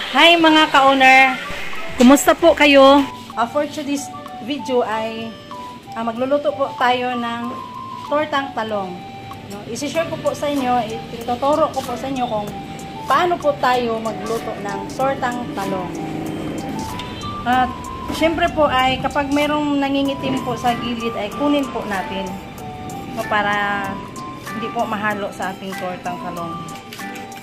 Hi mga ka-owner! Kumusta po kayo? For today's video ay magluluto po tayo ng tortang talong. No? Isishare ko po sa inyo, ituturo ko po sa inyo kung paano po tayo magluto ng tortang talong. At syempre po ay kapag mayroong nangingitim po sa gilid ay kunin po natin para hindi po mahalo sa ating tortang talong.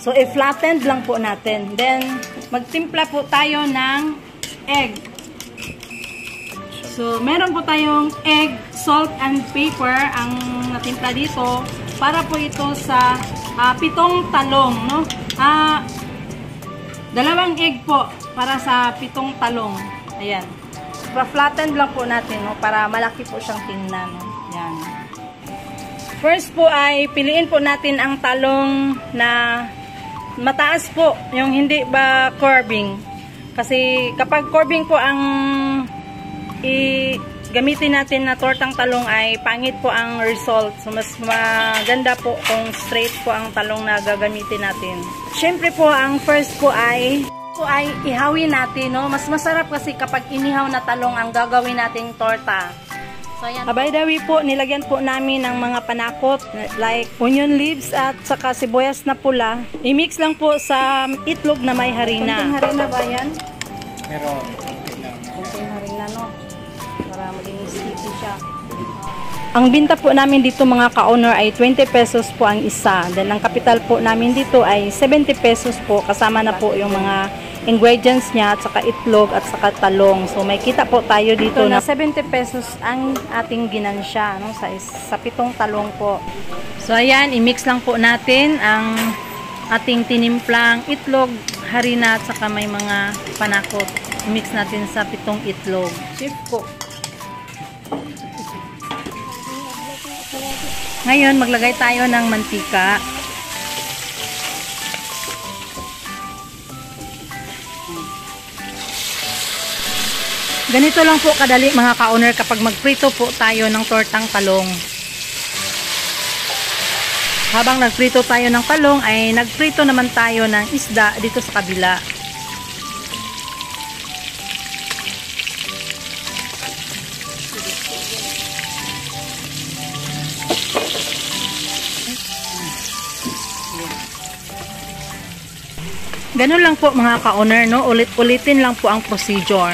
So, i-flattened lang po natin. Then, magtimpla po tayo ng egg. So, meron po tayong egg, salt, and pepper ang natimpla dito para po ito sa 7 talong, no? 2 egg po para sa 7 talong. Ayan. Pa-flattened lang po natin, no? Para malaki po siyang tingnan, no? Ayan. First po ay piliin po natin ang talong na mataas po, yung hindi ba curving. Kasi kapag curving po ang gamitin natin na tortang talong ay pangit po ang result. So mas maganda po kung straight po ang talong na gagamitin natin. Syempre po ang first po ay ihawin natin, no? Mas masarap kasi kapag inihaw na talong ang gagawin nating torta. So, by the way po, nilagyan po namin ng mga panakot like onion leaves at saka sibuyas na pula. I-mix lang po sa itlog na may harina. Kunting harina ba yan? Meron. Kunting harina, no? Para maging sticky siya. Ang binta po namin dito mga ka-owner ay 20 pesos po ang isa. Then ang kapital po namin dito ay 70 pesos po. Kasama na po yung mga ingredients niya at saka itlog at saka talong. So may kita po tayo dito na 70 pesos ang ating ginansya, no? Sa 7 talong po. So ayan, i-mix lang po natin ang ating tinimplang itlog, harina at saka may mga panakot. I-mix natin sa 7 itlog. Shift po. Ngayon, maglagay tayo ng mantika. Ganito lang po kadali mga ka-owner kapag magprito po tayo ng tortang talong. Habang nagprito tayo ng talong ay nagprito naman tayo ng isda dito sa kabila. Ganun lang po mga ka-owner, no? Ulit-ulitin lang po ang procedure.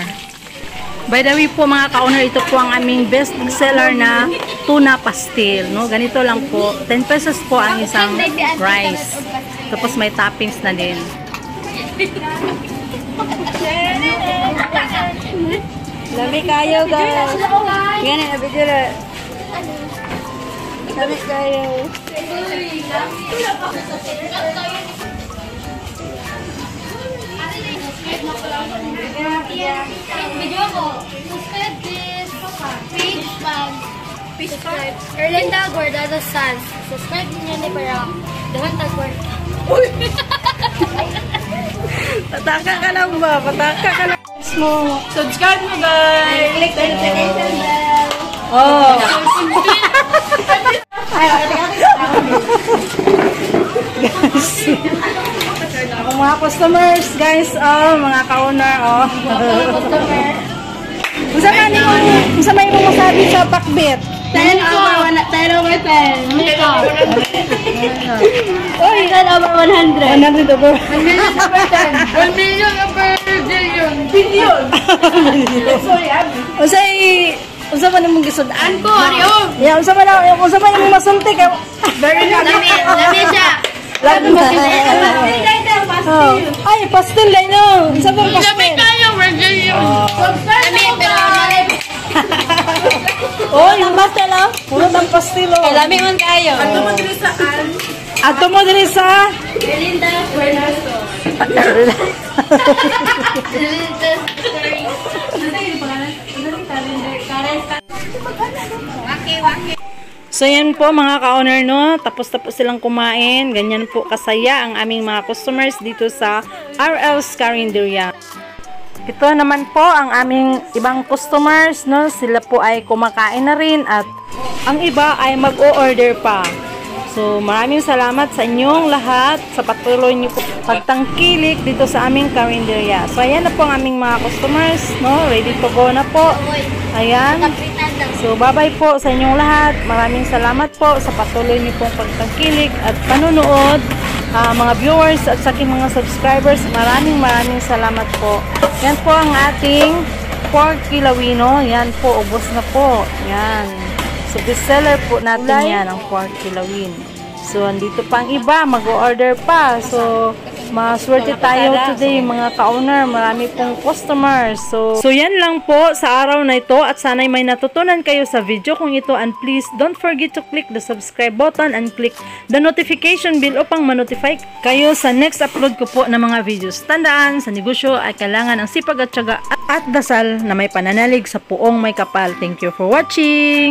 By the way po mga ka-owner, ito po ang aming best seller na tuna pastil, no? Ganito lang po. 10 pesos po ang isang rice. Tapos may toppings na din. Lami kayo guys. Ganyan na video na. Lami kayo. Video ko. Subscribe this page pag Erlinda Guardado Sans. Subscribe niyo ni para dahan tagward. Pataka ka lang ba? Pataka ka lang. Subscribe mo guys! Click the notification bell. Oh! Ako mga customers guys, oh, mga ka-owner, oh. Unsa may mong masabi sa pakbit? 10 over 10. Oy, 10 over 100. 100 over. 1 million over billion. Billion. Unsa man imong gisud-an Ko, ariyo. Yeah, unsa man imong masuntik? Very lami siya. Lami. Ay, pastel lang no. Unsa bang pastel? Lami kayo, Virgilio. Lami, pero Oh, yung pastel ah. Puro ng pastel oh. lami man kayo. Ato mo diri sa Erlinda Guardado. So yan po mga ka-owner, no, tapos silang kumain. Ganyan po kasaya ang aming mga customers dito sa RL's Carinderia. Ito naman po ang aming ibang customers, no, sila po ay kumakain na rin at ang iba ay mag-o-order pa. So, maraming salamat sa inyong lahat sa patuloy niyo po pagtangkilik dito sa aming karinderya. So, ayan na po ang aming mga customers, no? Ready to go na po. Ayan. So, bye-bye po sa inyong lahat. Maraming salamat po sa patuloy niyo pong pagtangkilik at panunood. Mga viewers at sa aking mga subscribers, maraming salamat po. Yan po ang ating pork kilawino. Yan po, ubos na po. Yan. So, bestseller po natin yan, ang pork kilawin. So, andito pang iba, mag-order pa. So, maswerte tayo today, mga ka-owner. Marami pong customers. So, yan lang po sa araw na ito. At sana'y may natutunan kayo sa video kung ito. And please, don't forget to click the subscribe button and click the notification bell upang ma-notify kayo sa next upload ko po ng mga videos. Tandaan, sa negosyo ay kailangan ng sipag at tiyaga at dasal na may pananalig sa puong may kapal. Thank you for watching!